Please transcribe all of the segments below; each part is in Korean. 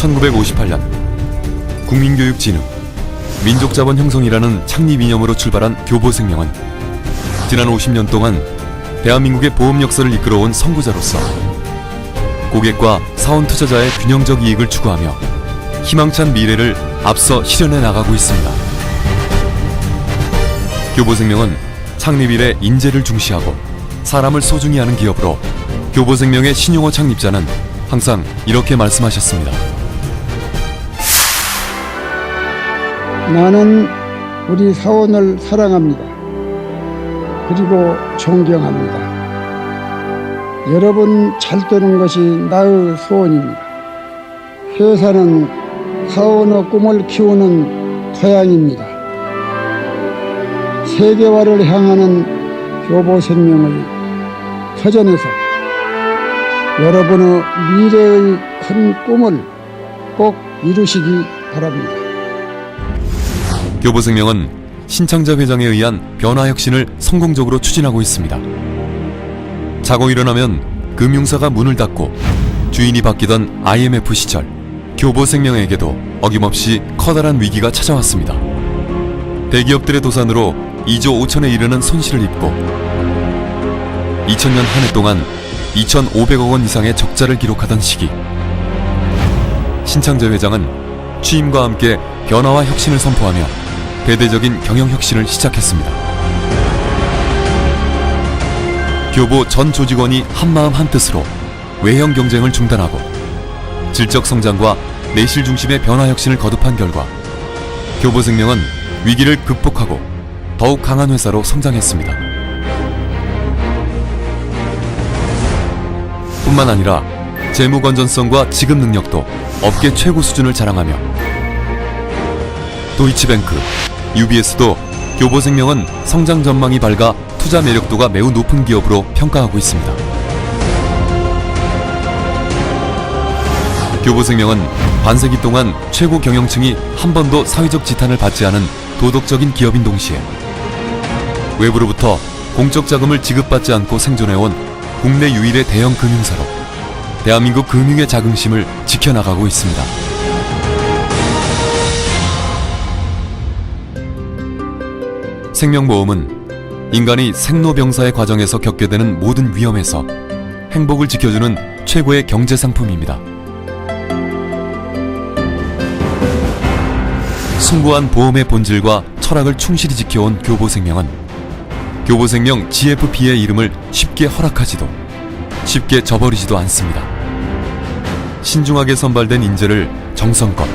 1958년 국민교육진흥, 민족자본 형성이라는 창립 이념으로 출발한 교보생명은 지난 50년 동안 대한민국의 보험 역사를 이끌어온 선구자로서 고객과 사원 투자자의 균형적 이익을 추구하며 희망찬 미래를 앞서 실현해 나가고 있습니다. 교보생명은 창립 이래 인재를 중시하고 사람을 소중히 하는 기업으로 교보생명의 신용호 창립자는 항상 이렇게 말씀하셨습니다. 나는 우리 사원을 사랑합니다. 그리고 존경합니다. 여러분 잘 되는 것이 나의 소원입니다. 회사는 사원의 꿈을 키우는 토양입니다. 세계화를 향하는 교보생명의 터전에서 여러분의 미래의 큰 꿈을 꼭 이루시기 바랍니다. 교보생명은 신창자 회장에 의한 변화 혁신을 성공적으로 추진하고 있습니다. 자고 일어나면 금융사가 문을 닫고 주인이 바뀌던 IMF 시절, 교보생명에게도 어김없이 커다란 위기가 찾아왔습니다. 대기업들의 도산으로 2조 5천에 이르는 손실을 입고 2000년 한 해 동안 2,500억 원 이상의 적자를 기록하던 시기, 신창재 회장은 취임과 함께 변화와 혁신을 선포하며 대대적인 경영 혁신을 시작했습니다. 교보 전 조직원이 한마음 한뜻으로 외형 경쟁을 중단하고 질적 성장과 내실 중심의 변화 혁신을 거듭한 결과 교보생명은 위기를 극복하고 더욱 강한 회사로 성장했습니다. 뿐만 아니라 재무 건전성과 지급 능력도 업계 최고 수준을 자랑하며 도이치뱅크, UBS도 교보생명은 성장 전망이 밝아 투자 매력도가 매우 높은 기업으로 평가하고 있습니다. 교보생명은 반세기 동안 최고 경영층이 한 번도 사회적 지탄을 받지 않은 도덕적인 기업인 동시에 외부로부터 공적 자금을 지급받지 않고 생존해온 국내 유일의 대형 금융사로 대한민국 금융의 자긍심을 지켜나가고 있습니다. 생명보험은 인간이 생로병사의 과정에서 겪게 되는 모든 위험에서 행복을 지켜주는 최고의 경제상품입니다. 숭고한 보험의 본질과 철학을 충실히 지켜온 교보생명은 교보생명 GFP의 이름을 쉽게 허락하지도 쉽게 저버리지도 않습니다. 신중하게 선발된 인재를 정성껏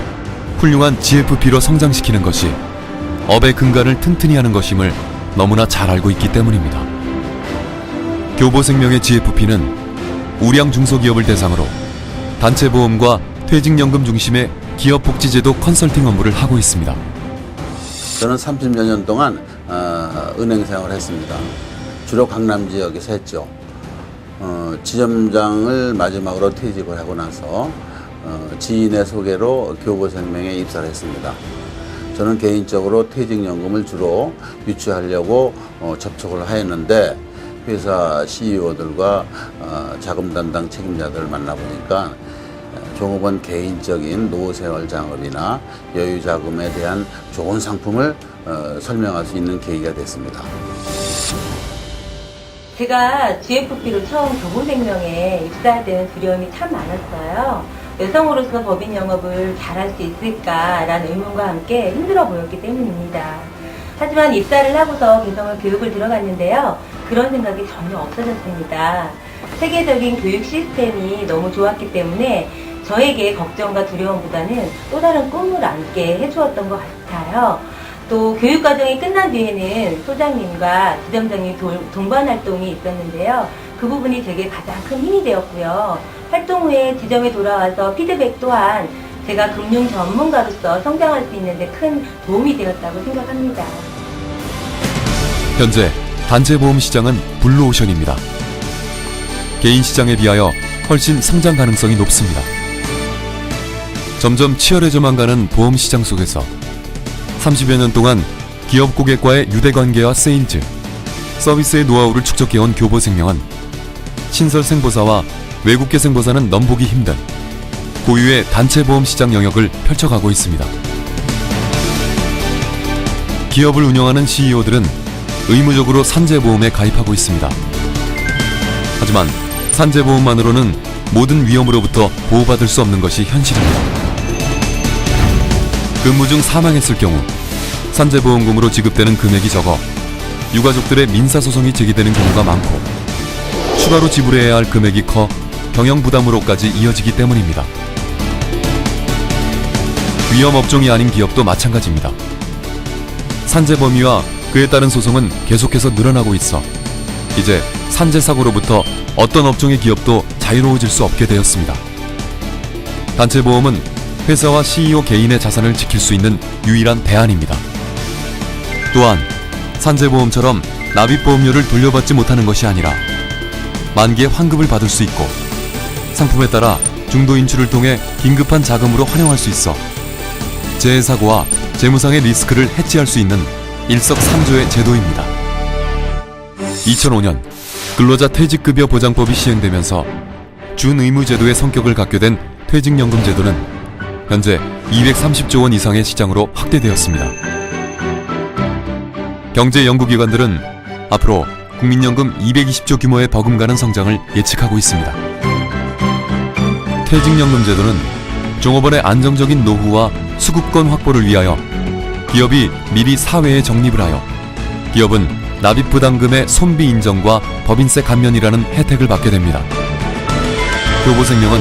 훌륭한 GFP로 성장시키는 것이 업의 근간을 튼튼히 하는 것임을 너무나 잘 알고 있기 때문입니다. 교보생명의 GFP는 우량 중소기업을 대상으로 단체보험과 퇴직연금 중심의 기업복지제도 컨설팅 업무를 하고 있습니다. 저는 30여 년 동안 은행 생활을 했습니다. 주로 강남 지역에서 했죠. 지점장을 마지막으로 퇴직을 하고 나서 지인의 소개로 교보생명에 입사를 했습니다. 저는 개인적으로 퇴직연금을 주로 유치하려고 접촉을 하였는데 회사 CEO들과 자금 담당 책임자들을 만나보니까 종업원 개인적인 노후생활 장업이나 여유자금에 대한 좋은 상품을 설명할 수 있는 계기가 됐습니다. 제가 GFP로 처음 교보생명에 입사할 때는 두려움이 참 많았어요. 여성으로서 법인 영업을 잘할 수 있을까라는 의문과 함께 힘들어 보였기 때문입니다. 하지만 입사를 하고서 개성을 교육을 들어갔는데요. 그런 생각이 전혀 없어졌습니다. 세계적인 교육 시스템이 너무 좋았기 때문에 저에게 걱정과 두려움보다는 또 다른 꿈을 안게 해주었던 것 같아요. 또 교육과정이 끝난 뒤에는 소장님과 지점장님 동반 활동이 있었는데요. 그 부분이 제게 가장 큰 힘이 되었고요. 활동 후에 지점에 돌아와서 피드백 또한 제가 금융 전문가로서 성장할 수 있는데 큰 도움이 되었다고 생각합니다. 현재 단체보험 시장은 블루오션입니다. 개인 시장에 비하여 훨씬 성장 가능성이 높습니다. 점점 치열해져만 가는 보험 시장 속에서 30여 년 동안 기업 고객과의 유대관계와 세일즈, 서비스의 노하우를 축적해온 교보생명은 신설 생보사와 외국계 생보사는 넘보기 힘든 고유의 단체보험 시장 영역을 펼쳐가고 있습니다. 기업을 운영하는 CEO들은 의무적으로 산재보험에 가입하고 있습니다. 하지만 산재보험만으로는 모든 위험으로부터 보호받을 수 없는 것이 현실입니다. 근무 중 사망했을 경우 산재보험금으로 지급되는 금액이 적어 유가족들의 민사소송이 제기되는 경우가 많고 추가로 지불해야 할 금액이 커 경영부담으로까지 이어지기 때문입니다. 위험업종이 아닌 기업도 마찬가지입니다. 산재 범위와 그에 따른 소송은 계속해서 늘어나고 있어 이제 산재 사고로부터 어떤 업종의 기업도 자유로워질 수 없게 되었습니다. 단체보험은 회사와 CEO 개인의 자산을 지킬 수 있는 유일한 대안입니다. 또한 산재보험처럼 납입보험료를 돌려받지 못하는 것이 아니라 만기에 환급을 받을 수 있고 상품에 따라 중도 인출을 통해 긴급한 자금으로 활용할 수 있어 재해사고와 재무상의 리스크를 해지할 수 있는 일석삼조의 제도입니다. 2005년 근로자 퇴직급여 보장법이 시행되면서 준의무제도의 성격을 갖게 된 퇴직연금제도는 현재 230조 원 이상의 시장으로 확대되었습니다. 경제연구기관들은 앞으로 국민연금 220조 규모의 버금가는 성장을 예측하고 있습니다. 퇴직연금제도는 종업원의 안정적인 노후와 수급권 확보를 위하여 기업이 미리 사회에 적립을 하여 기업은 납입부담금의 손비 인정과 법인세 감면이라는 혜택을 받게 됩니다. 교보생명은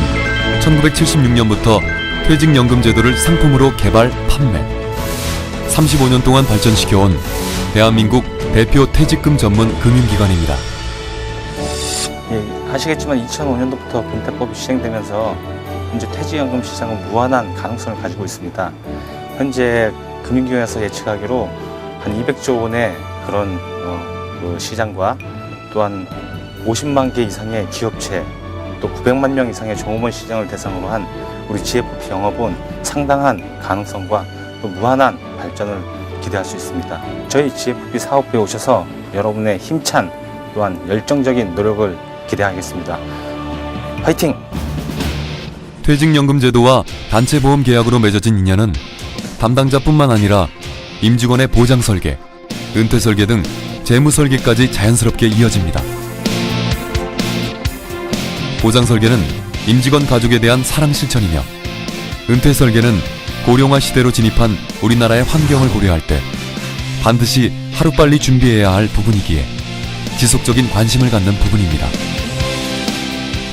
1976년부터 퇴직연금제도를 상품으로 개발, 판매 35년 동안 발전시켜온 대한민국 대표 퇴직금 전문 금융기관입니다. 예, 아시겠지만 2005년도부터 본태법이 시행되면서 현재 퇴직연금 시장은 무한한 가능성을 가지고 있습니다. 현재 금융기관에서 예측하기로 한 200조 원의 그런 그 시장과 또한 50만 개 이상의 기업체 또 900만 명 이상의 종업원 시장을 대상으로 한 우리 GFP 영업은 상당한 가능성과 또 무한한 발전을 기대할 수 있습니다. 저희 GFP 사업부에 오셔서 여러분의 힘찬 또한 열정적인 노력을 기대하겠습니다. 화이팅! 퇴직연금제도와 단체보험 계약으로 맺어진 인연은 담당자뿐만 아니라 임직원의 보장설계, 은퇴설계 등 재무설계까지 자연스럽게 이어집니다. 보장설계는 임직원 가족에 대한 사랑 실천이며 은퇴설계는 고령화 시대로 진입한 우리나라의 환경을 고려할 때 반드시 하루빨리 준비해야 할 부분이기에 지속적인 관심을 갖는 부분입니다.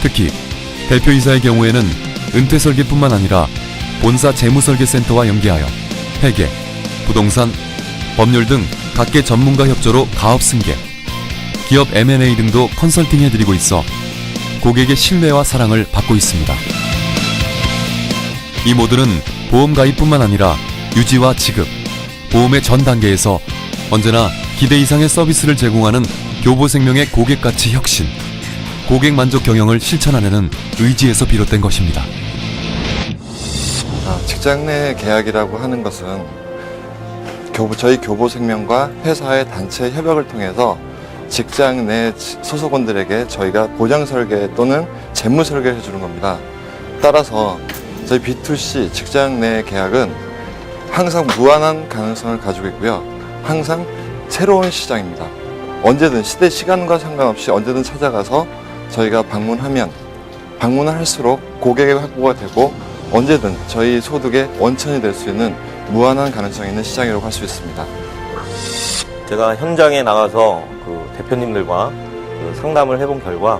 특히 대표이사의 경우에는 은퇴설계뿐만 아니라 본사 재무설계센터와 연계하여 회계, 부동산, 법률 등 각계 전문가 협조로 가업 승계, 기업 M&A 등도 컨설팅해드리고 있어 고객의 신뢰와 사랑을 받고 있습니다. 이 모두는 보험 가입뿐만 아니라 유지와 지급, 보험의 전 단계에서 언제나 기대 이상의 서비스를 제공하는 교보생명의 고객가치 혁신, 고객 만족 경영을 실천하려는 의지에서 비롯된 것입니다. 직장 내 계약이라고 하는 것은 저희 교보생명과 회사의 단체 협약을 통해서 직장 내 소속원들에게 저희가 보장 설계 또는 재무 설계를 해주는 겁니다. 따라서 저희 B2C 직장 내 계약은 항상 무한한 가능성을 가지고 있고요. 항상 새로운 시장입니다. 언제든 시간과 상관없이 언제든 찾아가서 저희가 방문하면 방문을 할수록 고객의 확보가 되고 언제든 저희 소득의 원천이 될 수 있는 무한한 가능성이 있는 시장이라고 할 수 있습니다. 제가 현장에 나가서 그 대표님들과 상담을 해본 결과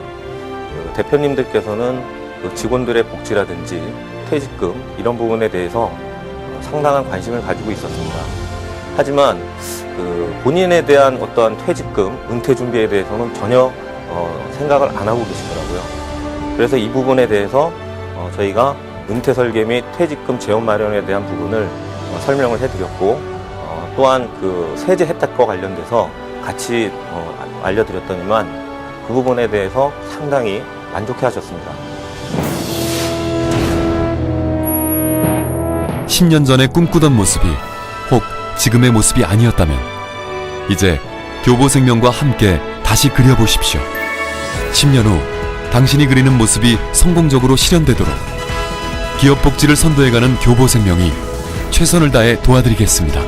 대표님들께서는 그 직원들의 복지라든지 퇴직금 이런 부분에 대해서 상당한 관심을 가지고 있었습니다. 하지만 그 본인에 대한 어떠한 퇴직금, 은퇴 준비에 대해서는 전혀 생각을 안 하고 계시더라고요. 그래서 이 부분에 대해서 저희가 은퇴 설계 및 퇴직금 재원 마련에 대한 부분을 설명을 해드렸고 또한 그 세제 혜택과 관련돼서 같이 알려드렸더니만 그 부분에 대해서 상당히 만족해 하셨습니다. 10년 전에 꿈꾸던 모습이 혹 지금의 모습이 아니었다면 이제 교보생명과 함께 다시 그려보십시오. 10년 후 당신이 그리는 모습이 성공적으로 실현되도록 기업 복지를 선도해가는 교보생명이 최선을 다해 도와드리겠습니다.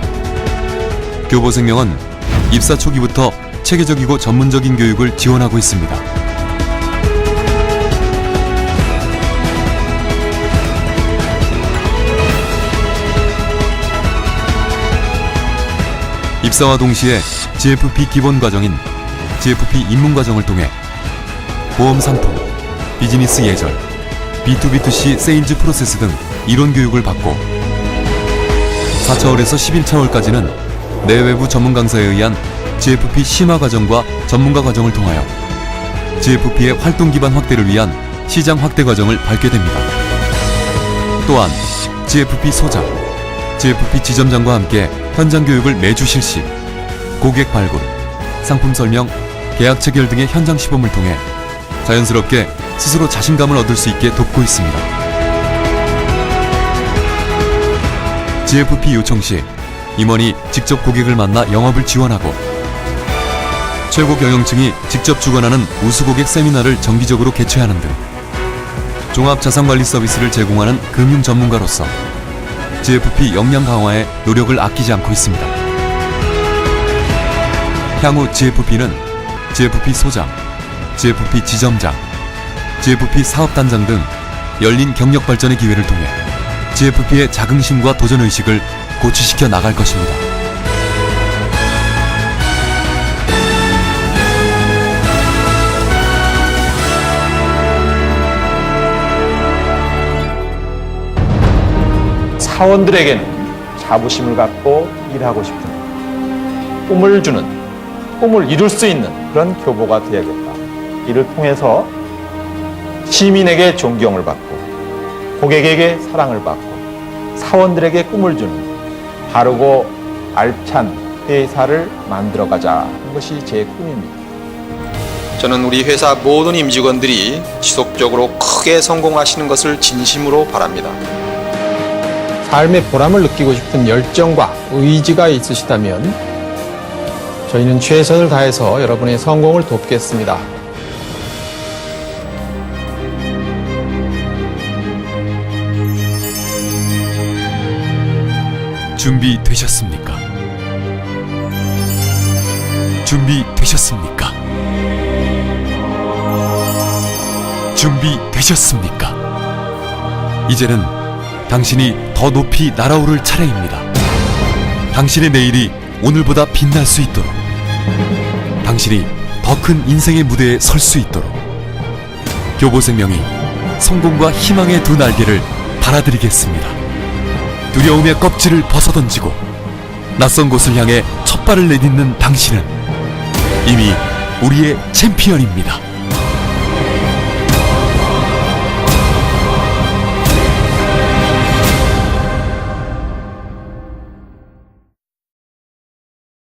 교보생명은 입사 초기부터 체계적이고 전문적인 교육을 지원하고 있습니다. 입사와 동시에 GFP 기본 과정인 GFP 입문 과정을 통해 보험 상품, 비즈니스 예절, B2B2C 세일즈 프로세스 등 이론 교육을 받고 4차월에서 11차월까지는 내외부 전문 강사에 의한 GFP 심화 과정과 전문가 과정을 통하여 GFP의 활동 기반 확대를 위한 시장 확대 과정을 밟게 됩니다. 또한 GFP 소장, GFP 지점장과 함께 현장 교육을 매주 실시, 고객 발굴, 상품 설명, 계약 체결 등의 현장 시범을 통해 자연스럽게 스스로 자신감을 얻을 수 있게 돕고 있습니다. GFP 요청 시 임원이 직접 고객을 만나 영업을 지원하고 최고 경영층이 직접 주관하는 우수 고객 세미나를 정기적으로 개최하는 등 종합 자산관리 서비스를 제공하는 금융 전문가로서 GFP 역량 강화에 노력을 아끼지 않고 있습니다. 향후 GFP는 GFP 소장, GFP 지점장, GFP 사업단장 등 열린 경력 발전의 기회를 통해 GFP의 자긍심과 도전의식을 고취시켜 나갈 것입니다. 사원들에게는 자부심을 갖고 일하고 싶은 꿈을 주는, 꿈을 이룰 수 있는 그런 교보가 되어야겠다. 이를 통해서 시민에게 존경을 받고 고객에게 사랑을 받고 사원들에게 꿈을 주는 바르고 알찬 회사를 만들어가자 하는 것이 제 꿈입니다. 저는 우리 회사 모든 임직원들이 지속적으로 크게 성공하시는 것을 진심으로 바랍니다. 삶의 보람을 느끼고 싶은 열정과 의지가 있으시다면 저희는 최선을 다해서 여러분의 성공을 돕겠습니다. 준비되셨습니까? 준비되셨습니까? 준비되셨습니까? 이제는 당신이 더 높이 날아오를 차례입니다. 당신의 내일이 오늘보다 빛날 수 있도록, 당신이 더 큰 인생의 무대에 설 수 있도록 교보생명이 성공과 희망의 두 날개를 달아드리겠습니다. 두려움의 껍질을 벗어던지고 낯선 곳을 향해 첫 발을 내딛는 당신은 이미 우리의 챔피언입니다.